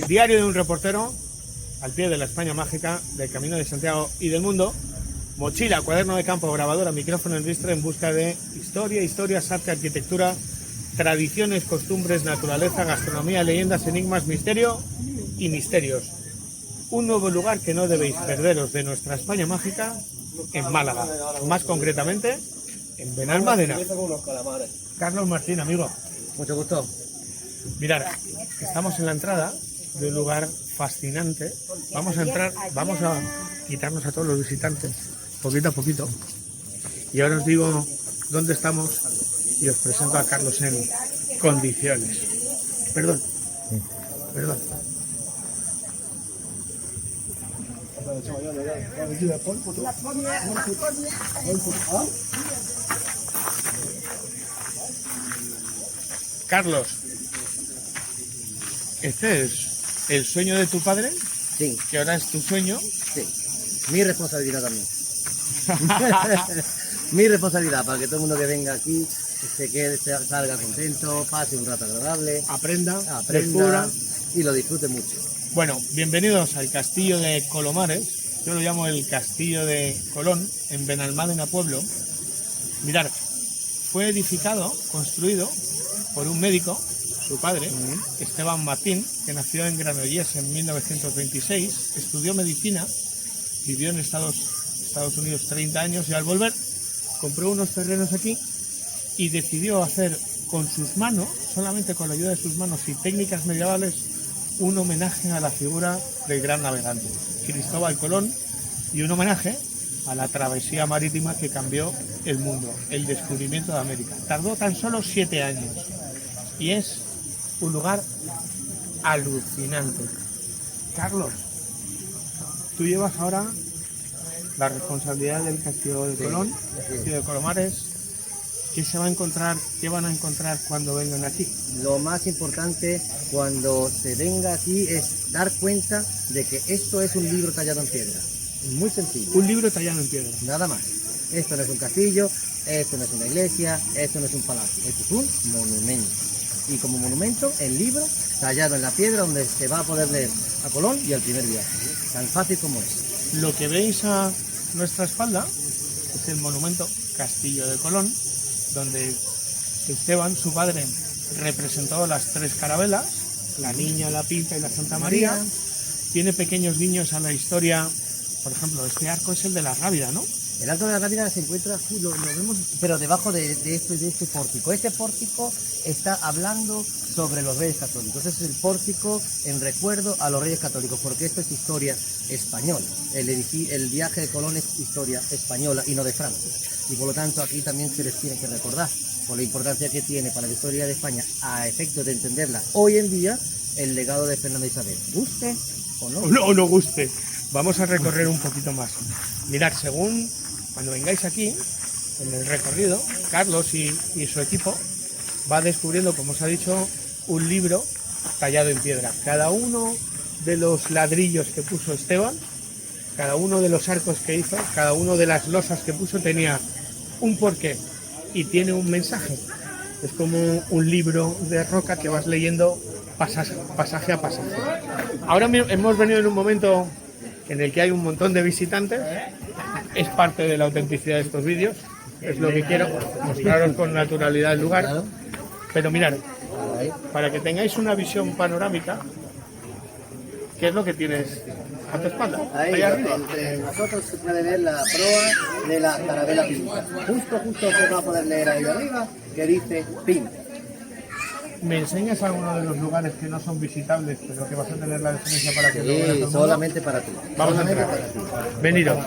Diario de un reportero al pie de la España mágica, del Camino de Santiago y del mundo. Mochila, cuaderno de campo, grabadora, micrófono en ristre en busca de historia, historias, arte, arquitectura, tradiciones, costumbres, naturaleza, gastronomía, leyendas, enigmas, misterio y misterios. Un nuevo lugar que no debéis perderos de nuestra España mágica en Málaga, más concretamente en Benalmádena. Carlos Martín, amigo. Mucho gusto. Mirad, estamos en la entrada de un lugar fascinante. Vamos a entrar, vamos a quitarnos a todos los visitantes, poquito a poquito. Y ahora os digo dónde estamos y os presento a Carlos en condiciones. Perdón. Carlos, ¿este es el sueño de tu padre? Sí, ¿Que ahora es tu sueño? sí. Mi responsabilidad también. Mi responsabilidad para que todo el mundo que venga aquí se quede, salga contento, pase un rato agradable, Aprenda, aprenda y lo disfrute mucho. Bueno, bienvenidos al Castillo de Colomares. Yo lo llamo el Castillo de Colón, en Benalmádena Pueblo. Mirad, fue edificado, construido por un médico, su padre, Esteban Martín, que nació en Granollers en 1926, estudió medicina, vivió en Estados Unidos 30 años y al volver compró unos terrenos aquí y decidió hacer con sus manos, solamente con la ayuda de sus manos y técnicas medievales, un homenaje a la figura del gran navegante, Cristóbal Colón, y un homenaje a la travesía marítima que cambió el mundo, el descubrimiento de América. Tardó tan solo 7 años y es un lugar alucinante. Carlos, tú llevas ahora la responsabilidad del Castillo de Colón, Castillo de Colomares. ¿Qué se va a encontrar, qué van a encontrar cuando vengan aquí? Lo más importante cuando se venga aquí es dar cuenta de que esto es un libro tallado en piedra. Muy sencillo. Un libro tallado en piedra. Nada más. Esto no es un castillo, esto no es una iglesia, esto no es un palacio. Esto es un monumento. Y como monumento, el libro tallado en la piedra donde se va a poder leer a Colón y al primer viaje. Tan fácil como es. Lo que veis a nuestra espalda es el monumento Castillo de Colón, donde Esteban, su padre, representó las 3 carabelas, la Niña, la Pinta y la Santa María. Tiene pequeños guiños a la historia. Por ejemplo, este arco es el de la Rábida, ¿no? El Arco de la Rábida se encuentra, lo vemos, pero debajo de este pórtico. Este pórtico está hablando sobre los Reyes Católicos. Este es el pórtico en recuerdo a los Reyes Católicos, porque esto es historia española. El viaje de Colón es historia española y no de Francia. Y por lo tanto aquí también se les tiene que recordar, por la importancia que tiene para la historia de España, a efectos de entenderla hoy en día, el legado de Fernanda Isabel. ¿Guste o no? O no guste. Vamos a recorrer un poquito más. Mirad, según cuando vengáis aquí, en el recorrido, Carlos y su equipo va descubriendo, como os ha dicho, un libro tallado en piedra. Cada uno de los ladrillos que puso Esteban, cada uno de los arcos que hizo, cada uno de las losas que puso tenía un porqué y tiene un mensaje. Es como un libro de roca que vas leyendo pasaje a pasaje. Ahora hemos venido en un momento en el que hay un montón de visitantes. Es parte de la autenticidad de estos vídeos. Es lo que quiero, mostraros con naturalidad el lugar. Pero mirad, para que tengáis una visión panorámica, ¿qué es lo que tienes a tu espalda? Ahí arriba. entre nosotros se puede ver la proa de la carabela Pinta. Justo se va a poder leer ahí arriba que dice Pinta. ¿Me enseñas alguno de los lugares que no son visitables, pero que vas a tener la licencia para que lo vea todo el mundo? Solamente para ti. Vamos a entrar. Veniros.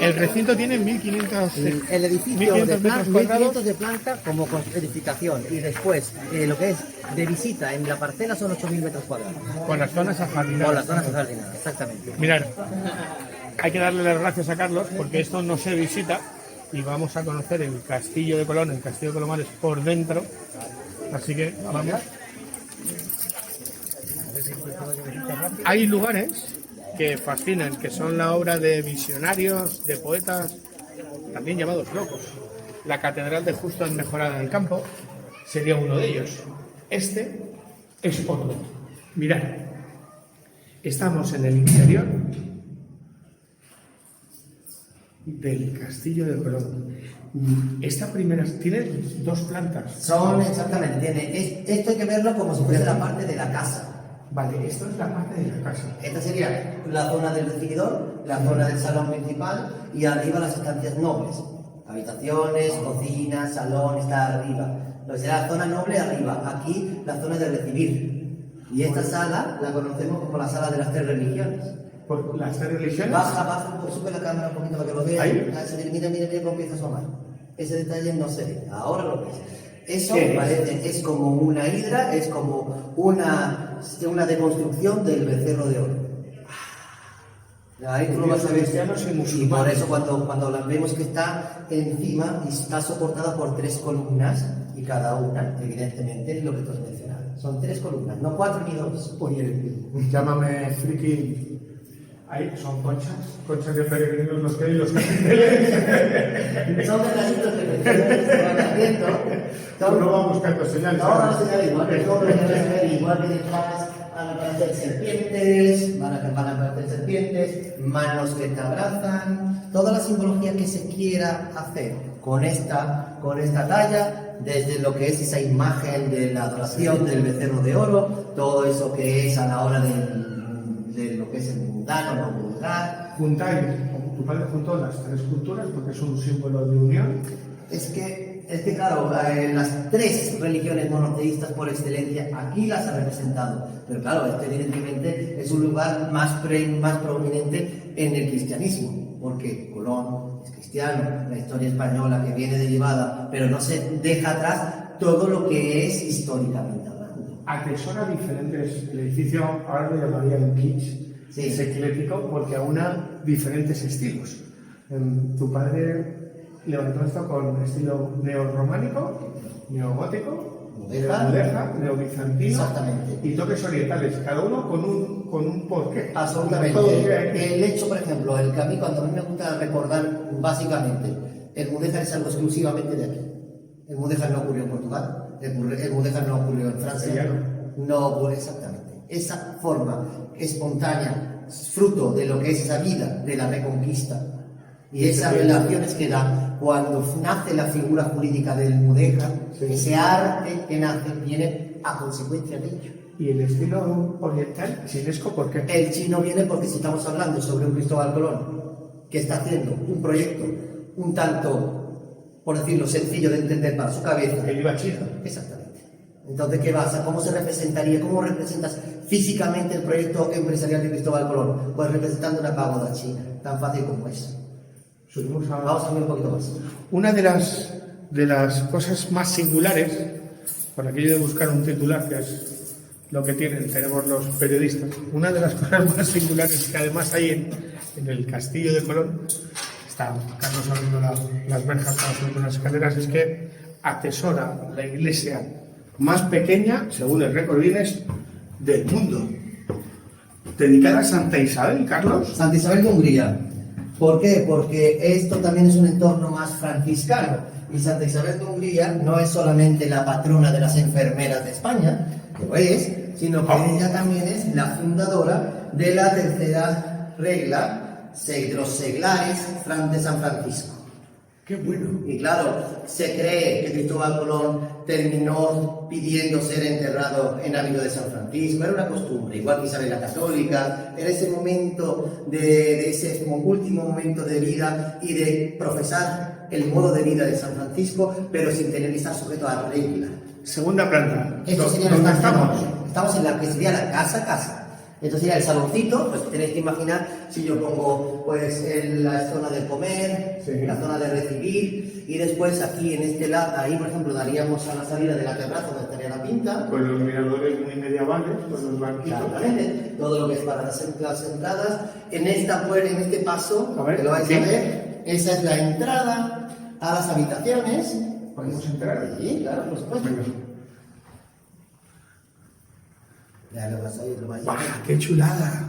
El recinto tiene 1500. El edificio 1500 de metros cuadrados. 1500 de planta como edificación y después lo que es de visita en la parcela son 8000 metros cuadrados. Con las zonas ajardinadas. Con las zonas jardinadas, exactamente. Mirad, hay que darle las gracias a Carlos porque esto no se visita y vamos a conocer el Castillo de Colón, el Castillo de Colomares por dentro. Así que vamos. Hay lugares que fascinan, que son la obra de visionarios, de poetas, también llamados locos. La Catedral de Justo en Mejorada del Campo sería uno de ellos. Este es otro. Mirad, estamos en el interior del Castillo de Colón. Esta primera tiene 2 plantas. Son exactamente, esto hay que verlo como si fuese la parte de la casa. Vale, esto es la parte de la casa. Esta sería la zona del recibidor, la zona del salón principal y arriba las estancias nobles. Habitaciones, cocina, salón, está arriba. Lo que será la zona noble arriba, aquí la zona de recibir. Y esta sala la conocemos como la sala de las 3 religiones. ¿Por las 3 religiones? Baja, sube la cámara un poquito para que lo veas. ¿Ahí? Mira cómo empieza a asomar. Ese detalle no se ve, ahora lo ves. Eso ¿Qué parece, es como una hidra, es como una deconstrucción del becerro de oro. Ahí tú lo vas a ver. Y por eso cuando la vemos que está encima y está soportada por 3 columnas, y cada una, evidentemente, es lo que tú has mencionado. Son 3 columnas, no 4 ni 2. Oye, llámame friki. Ahí son conchas de peregrinos los que hay, los que Son pedacitos de peregrinos que van haciendo. Uno va buscando señales. Todas las señales, igual que todo lo que vas a ver, igual que detrás van a aparecer serpientes, van a aparecer serpientes, manos que te abrazan, toda la simbología que se quiera hacer con esta talla, desde lo que es esa imagen de la adoración del becerro de oro, todo eso que es a la hora de lo que es el mundano, no vulgar. Juntáis, tu padre juntó las 3 culturas porque es un símbolo de unión. Es que claro, las 3 religiones monoteístas por excelencia aquí las ha representado, pero claro, evidentemente es un lugar más prominente en el cristianismo, porque Colón es cristiano, la historia española que viene derivada, pero no se deja atrás todo lo que es históricamente hablando. Atesora diferentes, el edificio ahora lo llamarían kitsch, Sí. es ecléctico porque aúna diferentes estilos. Tu padre levantó esto con estilo neorrománico, neogótico, mudéjar, neobizantino. Exactamente. Y toques orientales, cada uno con un porqué. Absolutamente. El hecho, por ejemplo, el que a mí me gusta recordar básicamente, el mudéjar es algo exclusivamente de aquí. El mudéjar no ocurrió en Portugal, el mudéjar no ocurrió en Francia. No ocurrió exactamente. Esa forma espontánea, fruto de lo que es esa vida de la reconquista y esas relaciones que da cuando nace la figura jurídica del mudéjar, ese arte que nace viene a consecuencia de ello. ¿Y el estilo oriental chinesco por qué? El chino viene porque si estamos hablando sobre un Cristóbal Colón que está haciendo un proyecto un tanto, por decirlo, sencillo de entender para su cabeza. Que iba a China. Exactamente. Entonces, ¿qué pasa? ¿Cómo se representaría? ¿Cómo representas físicamente el proyecto empresarial de Cristóbal Colón? Pues representando una pagoda china, tan fácil como eso. Vamos a ver un poquito más. Una de las cosas más singulares, por aquello de buscar un titular, que es lo que tenemos los periodistas, una de las cosas más singulares que además hay en el Castillo de Colón, está Carlos abriendo las verjas para subir unas escaleras, es que atesora la iglesia más pequeña, según el récord Guinness, del mundo. Dedicada a Santa Isabel, Carlos. Santa Isabel de Hungría. ¿Por qué? Porque esto también es un entorno más franciscano. Y Santa Isabel de Hungría no es solamente la patrona de las enfermeras de España, que lo es, sino que ella también es la fundadora de la tercera regla de los seglares de San Francisco. ¡Qué bueno! Y claro, se cree que Cristóbal Colón terminó pidiendo ser enterrado en el de San Francisco. Era una costumbre, igual que Isabel la Católica. Era ese momento, de ese último momento de vida y de profesar el modo de vida de San Francisco, pero sin tener que estar sujeto a regla. Segunda planta. Esto sería ¿Dónde estamos? Estamos en la que sería la casa. Esto sería el saloncito, pues tenéis que imaginar si yo pongo pues la zona de comer, la zona de recibir, y después aquí en este lado, ahí por ejemplo daríamos a la salida de la terraza donde estaría la pinta. Con los miradores muy medievales, con los banquitos. Exactamente, todo lo que es para las entradas. En esta puerta, en este paso, que lo vais a ver, esa es la entrada a las habitaciones. ¿Podemos entrar? Sí, claro, por supuesto. Bueno. Ya lo vas a ver, lo vais a ver. ¡Bah, qué chulada!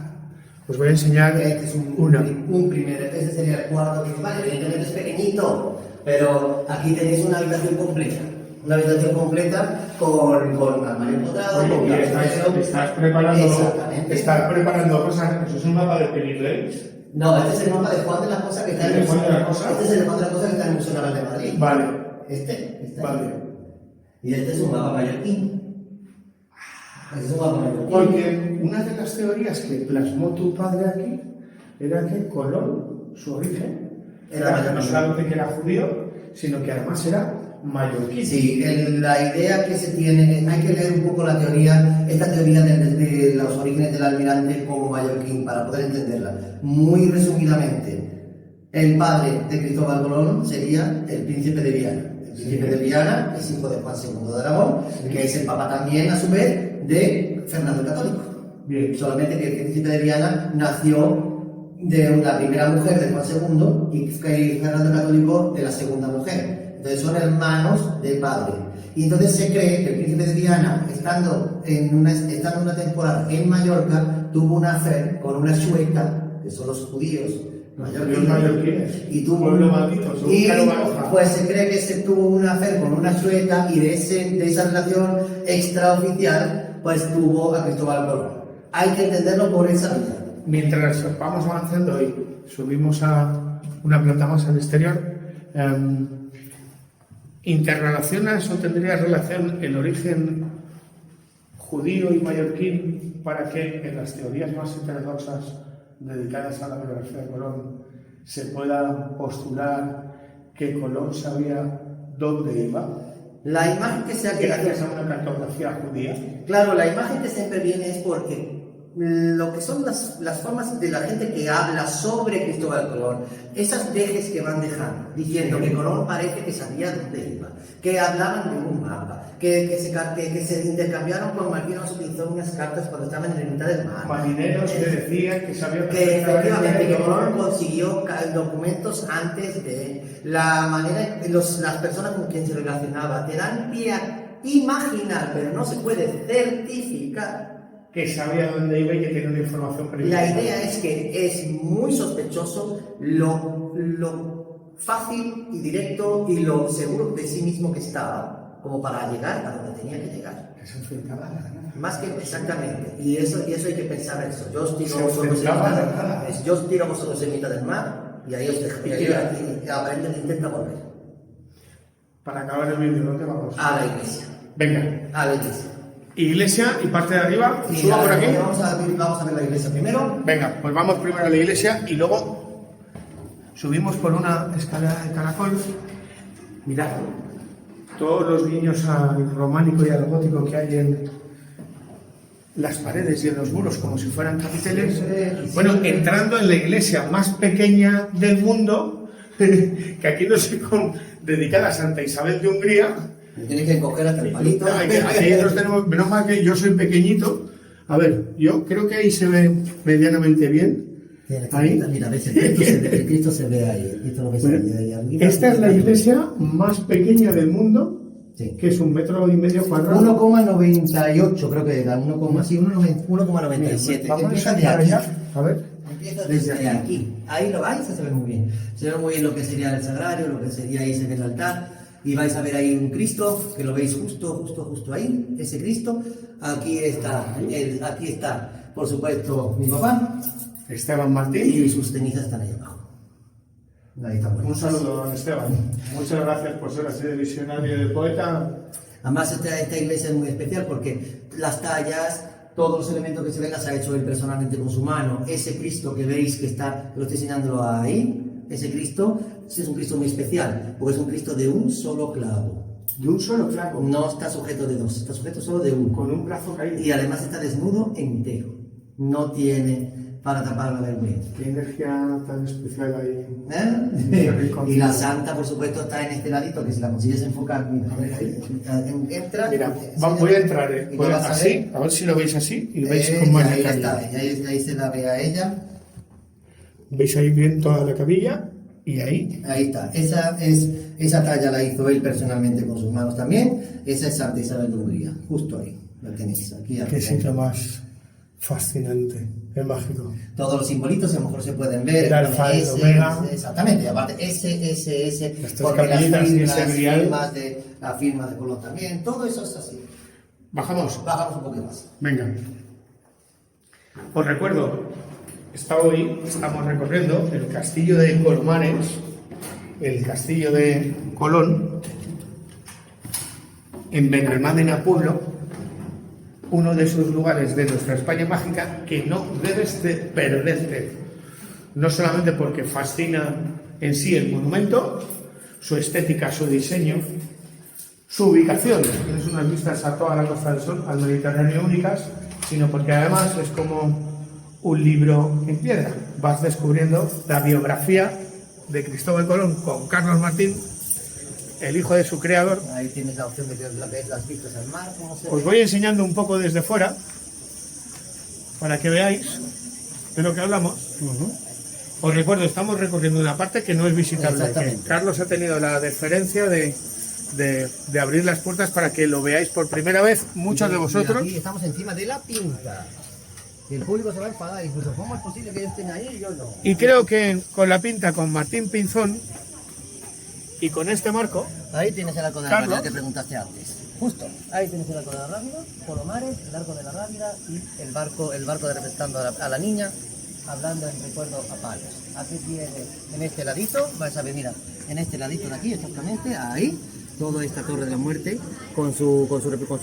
Os voy a enseñar Este es un primer, este sería el cuarto principal, evidentemente es pequeñito, pero aquí tenéis una habitación completa con armario empotrado, con exactamente. Estás preparando cosas, eso es un mapa de Penirreis. No, este es el mapa de Juan de las Cosas que está en el Museo Naval de Madrid. Vale. Este. Vale. Y este es un mapa mallorquín. Este es un mapa mallorquín. Porque una de las teorías que plasmó tu padre aquí era que Colón, su origen, era no solamente que era judío, sino que además era mallorquín. Sí, la idea que se tiene, hay que leer un poco la teoría, esta teoría de los orígenes del almirante como mallorquín para poder entenderla. Muy resumidamente, el padre de Cristóbal Colón sería el príncipe de Viana. El príncipe de Viana es hijo de Juan II de Aragón, que es el papa también, a su vez, de Fernando el Católico. Bien. Solamente que el príncipe de Viana nació de la primera mujer de Juan II y Fernando el Católico de la segunda mujer. Entonces son hermanos de padre. Y entonces se cree que el príncipe de Viana, estando una temporada en Mallorca, tuvo una fe con una sueca, que son los judíos mallorquines. Y tuvo pueblo maldito, pues se cree que se tuvo una fe con una sueca y de esa relación extraoficial, pues tuvo a Cristóbal Colón. Hay que entenderlo por esa vía. Mientras vamos avanzando y subimos a una planta más al exterior, ¿interrelacionas o tendrías relación el origen judío y mallorquín para que en las teorías más heterodoxas dedicadas a la biografía de Colón se pueda postular que Colón sabía dónde iba? La imagen que se ha quedado... Gracias a una cartografía judía. Claro, la imagen que siempre viene es porque lo que son las formas de la gente que habla sobre Cristóbal Colón, esas dejes que van dejando, diciendo que Colón parece que sabía dónde iba, que hablaban de un mapa, que se intercambiaron con Martínez, utilizó unas cartas cuando estaban en la mitad del mar. Marineros que decían que sabían que efectivamente que Colón consiguió documentos antes de la manera, las personas con quien se relacionaba, te dan pie a imaginar, pero no se puede certificar. Que sabía dónde iba y que tenía una información privilegiada. La idea es que es muy sospechoso lo fácil y directo y lo seguro de sí mismo que estaba, como para llegar a donde tenía que llegar. Que se enfrentaba a la nada. Más que exactamente. Y eso hay que pensar eso. Yo os tiro a vosotros en mitad del mar y ahí os dejo. Y aprenden, intenta volver. Para acabar el vídeo, ¿dónde vamos? A la iglesia. Venga. A la iglesia. Iglesia y parte de arriba, sí, suba por aquí. Vamos a ver la iglesia primero. Venga, pues vamos primero a la iglesia y luego subimos por una escalera de caracol. Mirad, todos los guiños al románico y al gótico que hay en las paredes y en los muros, como si fueran capiteles. Bueno, entrando en la iglesia más pequeña del mundo, que aquí no sé cómo, dedicada a Santa Isabel de Hungría. Tienes que coger hasta el palito. Aquí nos tenemos, menos mal que yo soy pequeñito. A ver, yo creo que ahí se ve medianamente bien. Ahí. Mira, ves, el Cristo se ve ahí. Esta es la iglesia más pequeña del mundo, sí. Que es 1,5 metros cuadrados. 1,98 creo que era, 1,97. Vamos a llegar allá. A ver. Empieza desde aquí. Ahí lo vais, se ve muy bien. Se ve muy bien lo que sería el sagrario, lo que sería ahí se ve el altar. Y vais a ver ahí un Cristo, que lo veis justo ahí, ese Cristo. Aquí está, por supuesto, mi papá. Esteban Martín. Y sus cenizas están ahí abajo. Ahí están. Un saludo, don Esteban. Muchas gracias por ser así de visionario y de poeta. Además, esta iglesia es muy especial porque las tallas, todos los elementos que se ven las ha hecho él personalmente con su mano. Ese Cristo que veis que está, lo estoy enseñándolo ahí, ese Cristo es un Cristo muy especial, porque es un Cristo de un solo clavo. ¿De un solo clavo? No está sujeto de dos, está sujeto solo de uno. Con un brazo caído. Y además está desnudo entero. No tiene para tapar la vergüenza. Qué energía tan especial ahí. Y la santa, por supuesto, está en este ladito, que si la consigues enfocar, mira. A ver, ahí. Entra. Mira, voy a entrar así, a ver si lo veis así y lo veis con más detalle. Ahí se la ve a ella. ¿Veis ahí bien toda la cabilla? Y ahí. Ahí está. Esa talla la hizo él personalmente con sus manos también. Esa es Santa Isabel de Hungría. Justo ahí. La tenéis aquí. Qué sitio más Fascinante, es mágico. Todos los simbolitos a lo mejor se pueden ver. El alfa, el omega. Exactamente, aparte S, Estas porque capillitas y ese la firma de Colón también, todo eso es así. Bajamos. Bajamos un poquito más. Venga. Os recuerdo, hoy estamos recorriendo el castillo de Colomares, el castillo de Colón, en Benalmádena Pueblo, uno de esos lugares de nuestra España mágica que no debes de perderte. No solamente porque fascina en sí el monumento, su estética, su diseño, su ubicación, tienes unas vistas a toda la Costa del Sol, al Mediterráneo únicas, sino porque además es como un libro en piedra. Vas descubriendo la biografía de Cristóbal Colón con Carlos Martín, el hijo de su creador. Ahí tienes la opción de ver las vistas al mar. Os voy enseñando un poco desde fuera para que veáis de lo que hablamos. Os recuerdo, estamos recorriendo una parte que no es visitable. Que Carlos ha tenido la deferencia de abrir las puertas para que lo veáis por primera vez, muchos de vosotros. Aquí estamos encima de la pinta. Y el público se va a enfadar, incluso ¿cómo es posible que ellos estén ahí y yo no? Y creo que con la pinta, con Martín Pinzón y con este marco, ahí tienes el arco de la Carlos, Rábida que preguntaste antes. Justo, ahí tienes el arco de la Rábida, Colomares, el arco de la Rábida y el barco de representando a la niña, hablando en recuerdo a Palos. Aquí tienes, en este ladito, vas a ver, mira, en este ladito de aquí, exactamente, ahí, toda esta torre de la muerte, con su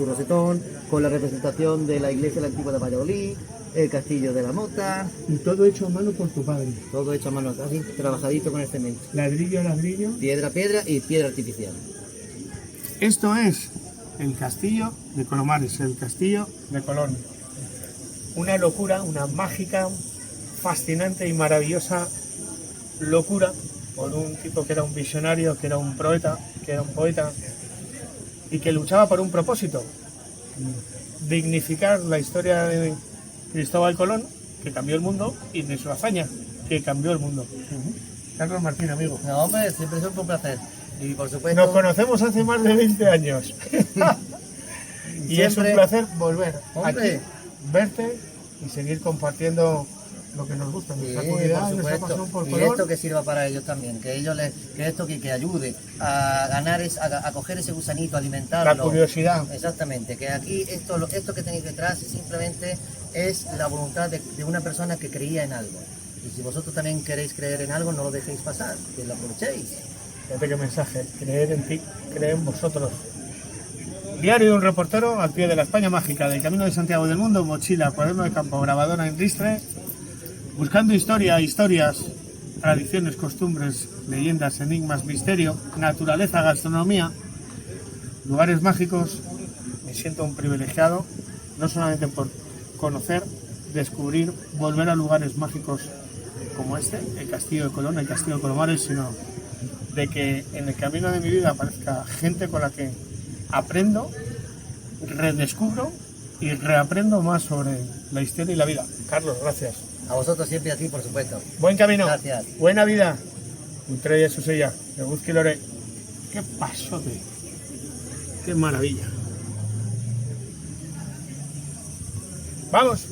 rosetón, con la representación de la iglesia de la antigua de Valladolid, el castillo de la Mota. Y todo hecho a mano por tu padre. Todo hecho a mano, así, trabajadito con este cemento. Ladrillo a ladrillo. Piedra y piedra artificial. Esto es el castillo de Colomares, el castillo de Colón. Una locura, una mágica, fascinante y maravillosa locura por un tipo que era un visionario, que era un poeta, y que luchaba por un propósito: dignificar la historia de Cristóbal Colón, que cambió el mundo, y de su hazaña, que cambió el mundo. Carlos Martín, amigo. No, hombre, siempre es un placer. Y por supuesto... Nos conocemos hace más de 20 años. Y siempre... es un placer volver aquí, verte y seguir compartiendo lo que nos gusta, nuestra comunidad, nuestra pasión por Colón. Y esto que sirva para ellos también, que esto que ayude a ganar, a coger ese gusanito, alimentarlo. La curiosidad. Exactamente, que aquí esto que tenéis detrás simplemente es la voluntad de una persona que creía en algo. Y si vosotros también queréis creer en algo, no lo dejéis pasar, que lo aprovechéis. Fíjate qué mensaje: creer en ti, creer en vosotros. Diario de un reportero al pie de la España mágica, del Camino de Santiago del Mundo, mochila, cuaderno de campo, grabadora en ristre, buscando historias, tradiciones, costumbres, leyendas, enigmas, misterio, naturaleza, gastronomía, lugares mágicos. Me siento un privilegiado, no solamente por conocer, descubrir, volver a lugares mágicos como este, el Castillo de Colón, el Castillo de Colomares, sino de que en el camino de mi vida aparezca gente con la que aprendo, redescubro y reaprendo más sobre la historia y la vida. Carlos, gracias. A vosotros siempre, a ti, por supuesto. Buen camino. Gracias. Buena vida. Entrella su sella. De busque lore. Qué pasote. Qué maravilla. Vamos.